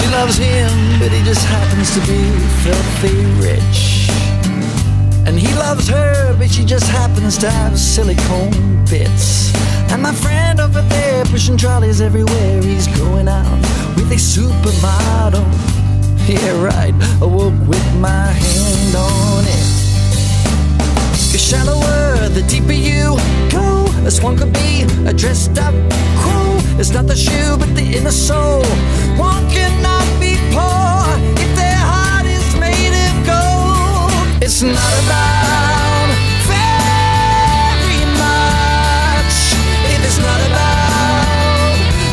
She loves him, but he just happens to be filthy rich. And he loves her, but she just happens to have silicone bits. And my friend over there pushing trolleys everywhere, he's going out with a supermodel. Yeah, right, I woke with my hand on it. The shallower, the deeper you go. This one could be a dressed up crow. It's not the shoe, but the inner soul. One cannot be poor if their heart is made of gold. It's not about very much. If it's not about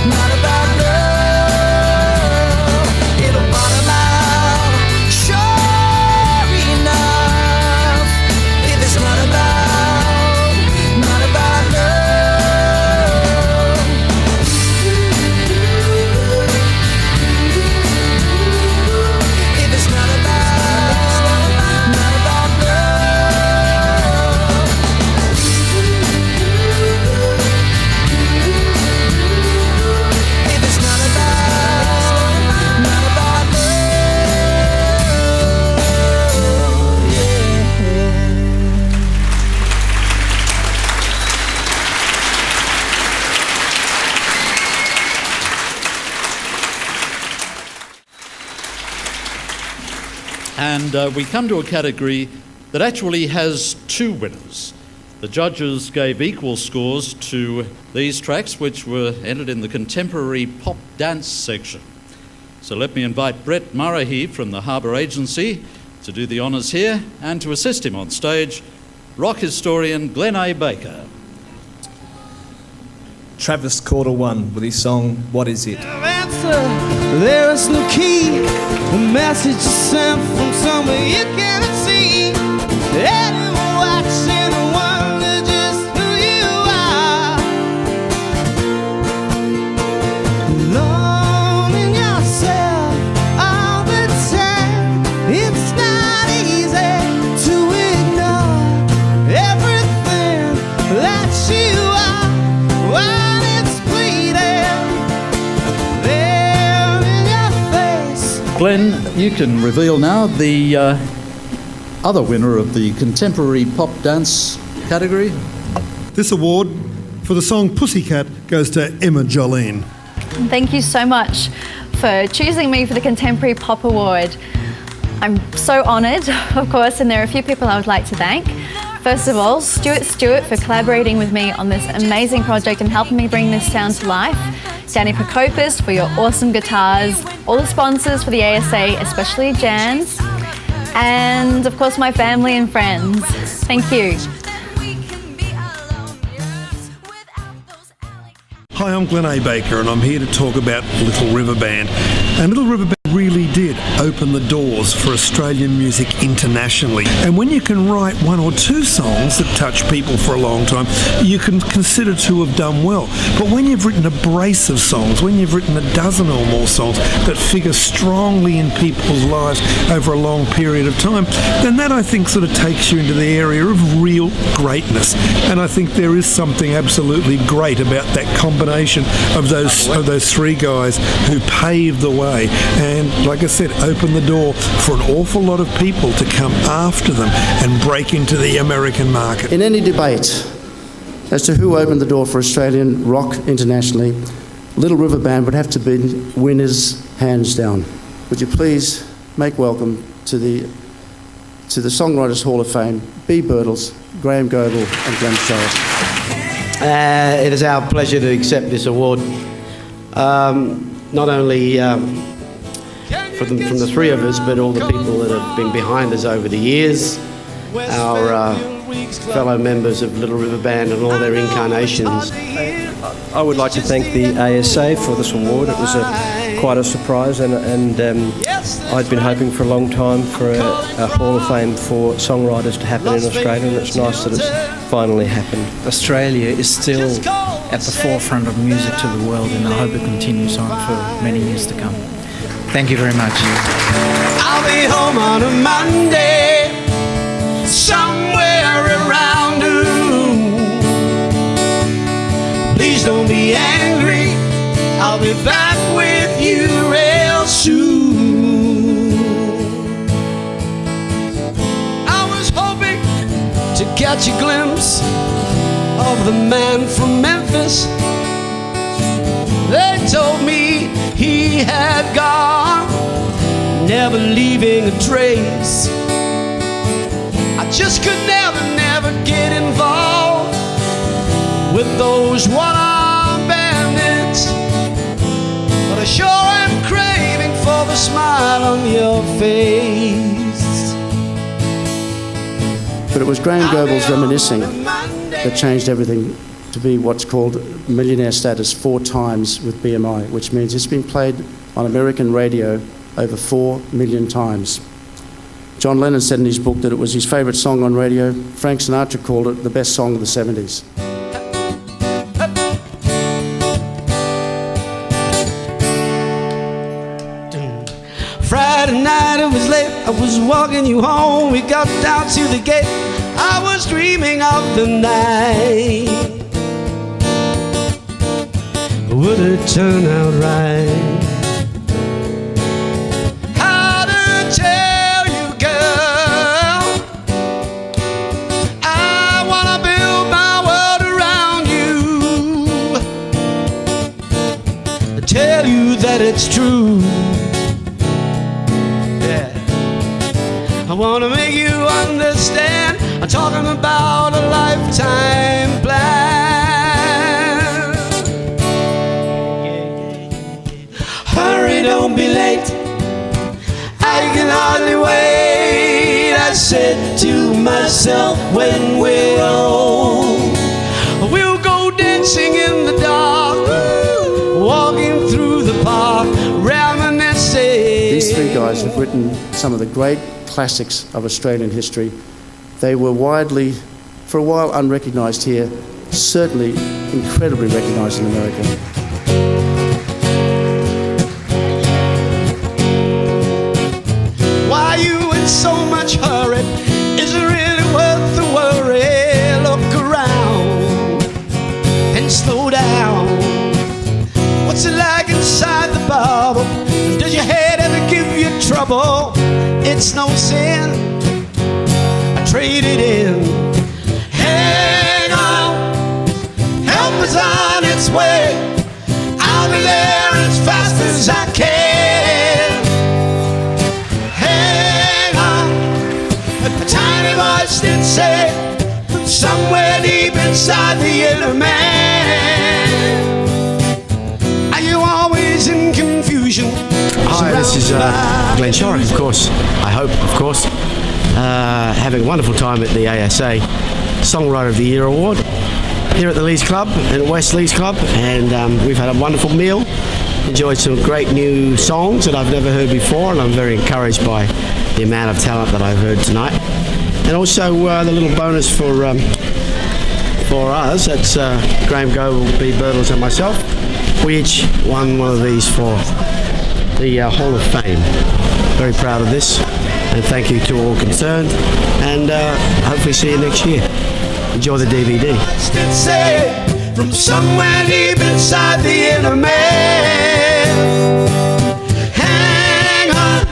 love, it'll bottom out sure enough. If it's not about love. If it's not about love. If it's not about love, yeah. And we come to a category that actually has two winners. The judges gave equal scores to these tracks, which were entered in the contemporary pop dance section. So let me invite Brett Murrahy from the Harbour Agency to do the honours here, and to assist him on stage, rock historian Glenn A. Baker. Travis Corder won with his song, What Is It? Answer, there is no key. The message is sent from somewhere you cannot see. Anyone watching wonder just who you are. Alone in yourself all the time. It's not easy to ignore everything that you are. While it's bleeding there in your face. Glenn, you can reveal now the other winner of the contemporary pop dance category. This award for the song Pussycat goes to Emma Jolene. Thank you so much for choosing me for the Contemporary Pop Award. I'm so honoured, of course, and there are a few people I would like to thank. First of all, Stuart Stewart for collaborating with me on this amazing project and helping me bring this sound to life. Danny Prokopis for your awesome guitars. All the sponsors for the ASA, especially Jan's. And of course my family and friends. Thank you. Hi, I'm Glenn A. Baker, and I'm here to talk about Little River Band. And Little River Band really did open the doors for Australian music internationally. And when you can write one or two songs that touch people for a long time, you can consider to have done well. But when you've written a brace of songs, when you've written a dozen or more songs that figure strongly in people's lives over a long period of time, then that, I think, sort of takes you into the area of real greatness. And I think there is something absolutely great about that combination of those three guys who paved the way and, like I said, opened the door for an awful lot of people to come after them and break into the American market. In any debate as to who opened the door for Australian rock internationally, Little River Band would have to be winners hands down. Would you please make welcome to the Songwriters Hall of Fame, B. Birtles, Graham Goble and Glenn Charles. It is our pleasure to accept this award, not only from the three of us, but all the people that have been behind us over the years, our fellow members of Little River Band and all their incarnations. I would like to thank the ASA for this award. It was quite a surprise, and I'd been hoping for a long time for a Hall of Fame for songwriters to happen in Australia, and it's nice that it's finally happened. Australia is still at the forefront of music to the world, and I hope it continues on for many years to come. Thank you very much. I'll be home on a Monday, somewhere around noon. Please don't be angry, I'll be back with you real soon. catch a glimpse of the man from Memphis. They told me he had gone, never leaving a trace. I just could never get involved with those one-armed bandits, but I sure am craving for the smile on your face. But it was Graham Goebel's reminiscing that changed everything to be what's called millionaire status 4 times with BMI, which means it's been played on American radio over 4 million times. John Lennon said in his book that it was his favourite song on radio. Frank Sinatra called it the best song of the 70s. Friday night, it was late, I was walking you home. We got down to the gate, I was dreaming of the night. Would it turn out right? How to tell you, girl, I wanna build my world around you. I tell you that it's true. I wanna make you understand. I'm talking about a lifetime plan. Hurry, don't be late, I can hardly wait. I said to myself, when we're old, we'll go dancing in the dark, walking through the park, reminiscing. These 3 guys have written some of the great classics of Australian history. They were widely, for a while, unrecognised here, certainly incredibly recognised in America. Why you in so much hurry? Is it really worth the worry? Look around and slow down. What's it like inside the bubble? Does your head ever give you trouble? It's no sin, I traded in. Hang on, help is on its way. I'll be there as fast as I can. Hang on, a tiny voice did say, somewhere deep inside the inner man, are you always in confusion? Hi, this is Glenn Shorrock, of course. I hope, of course. Having a wonderful time at the ASA Songwriter of the Year Award here at the Leeds Club, at West Leeds Club, and we've had a wonderful meal, enjoyed some great new songs that I've never heard before, and I'm very encouraged by the amount of talent that I've heard tonight. And also the little bonus for us, that's Graham Goebel, B. Birtles and myself. We each won one of these for the Hall of Fame. Very proud of this, and thank you to all concerned, and hopefully see you next year. Enjoy the DVD. Say, from somewhere deep inside the inner man, hang on,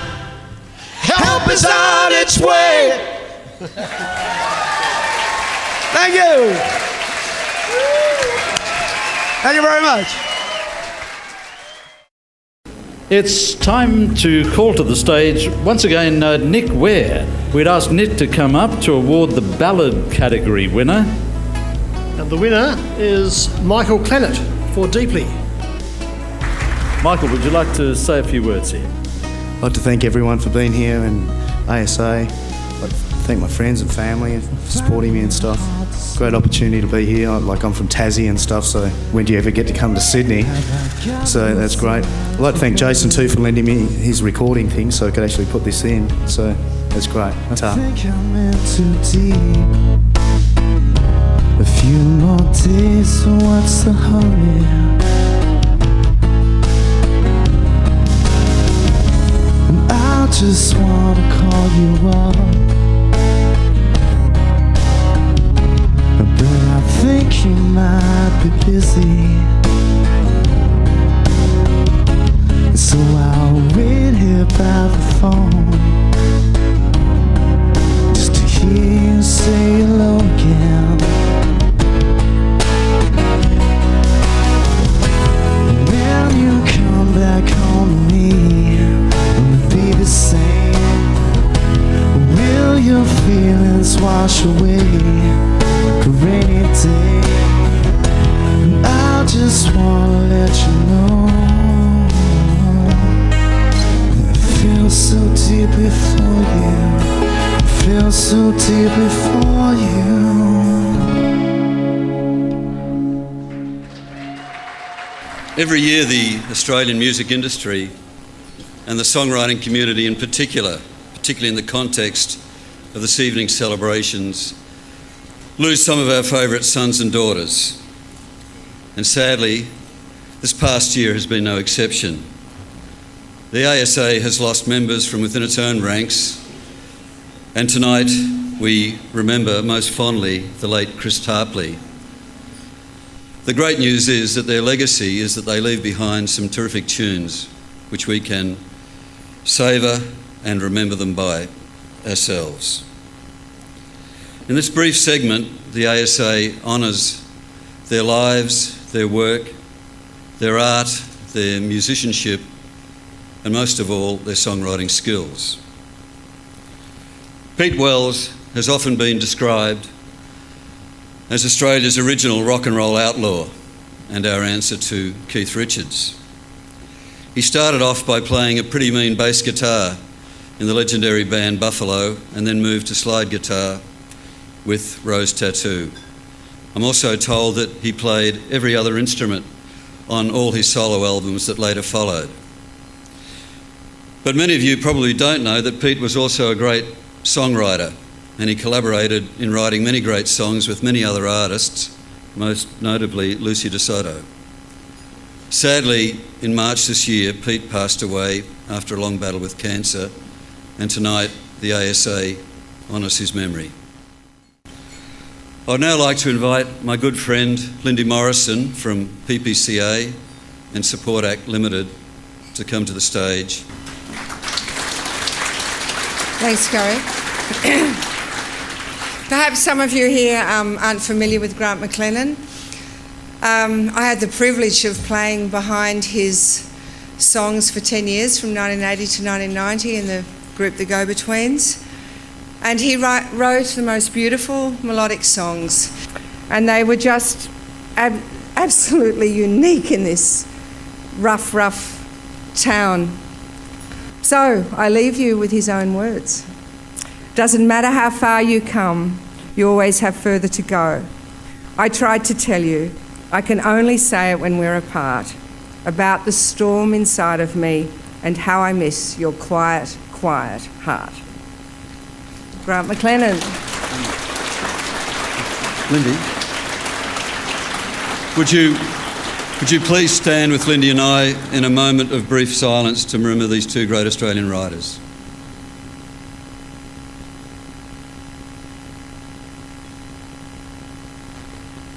help is on its way. Thank you. Thank you very much. It's time to call to the stage, once again, Nick Ware. We'd asked Nick to come up to award the ballad category winner. And the winner is Michael Clennett for Deeply. Michael, would you like to say a few words here? I'd like to thank everyone for being here and ASA. I'd like to thank my friends and family for supporting me and stuff. Great opportunity to be here. I'm from Tassie and stuff, so when do you ever get to come to Sydney? So that's great. I'd like to thank Jason too for lending me his recording thing so I could actually put this in. So that's great. Ta. I think I'm in too deep. A few more days, so what's the hurry? And I just wanna call you up, but I think you might be busy, so I'll wait here by the phone just to hear you say hello again. so deeply for you. I feel so deeply for you. Every year the Australian music industry and the songwriting community in particular, particularly in the context of this evening's celebrations, lose some of our favourite sons and daughters. And sadly, this past year has been no exception. The ASA has lost members from within its own ranks, and tonight we remember most fondly the late Chris Tarpley. The great news is that their legacy is that they leave behind some terrific tunes which we can savour and remember them by ourselves. In this brief segment, the ASA honours their lives, their work, their art, their musicianship, and most of all, their songwriting skills. Pete Wells has often been described as Australia's original rock and roll outlaw and our answer to Keith Richards. He started off by playing a pretty mean bass guitar in the legendary band Buffalo and then moved to slide guitar with Rose Tattoo. I'm also told that he played every other instrument on all his solo albums that later followed. But many of you probably don't know that Pete was also a great songwriter, and he collaborated in writing many great songs with many other artists, most notably Lucy DeSoto. Sadly, in March this year, Pete passed away after a long battle with cancer, and tonight the ASA honours his memory. I'd now like to invite my good friend Lindy Morrison from PPCA and Support Act Limited to come to the stage. Thanks, Gary. Perhaps some of you here aren't familiar with Grant McLennan. I had the privilege of playing behind his songs for 10 years, from 1980 to 1990, in the group The Go-Betweens. And he wrote the most beautiful melodic songs. And they were just absolutely unique in this rough town. So I leave you with his own words. Doesn't matter how far you come, you always have further to go. I tried to tell you, I can only say it when we're apart, about the storm inside of me and how I miss your quiet, quiet heart. Grant McLennan. Lindy, would you please stand with Lindy and I in a moment of brief silence to remember these two great Australian writers?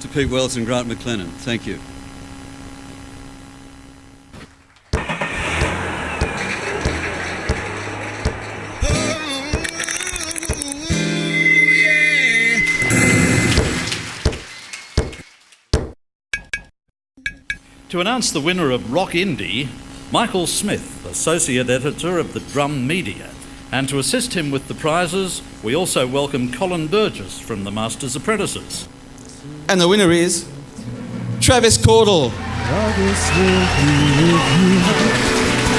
To Pete Wells and Grant McLennan, thank you. To announce the winner of Rock Indie, Michael Smith, Associate Editor of the Drum Media. And to assist him with the prizes, we also welcome Colin Burgess from the Master's Apprentices. And the winner is Travis Cordell. August will be with you.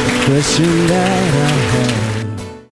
The question that I have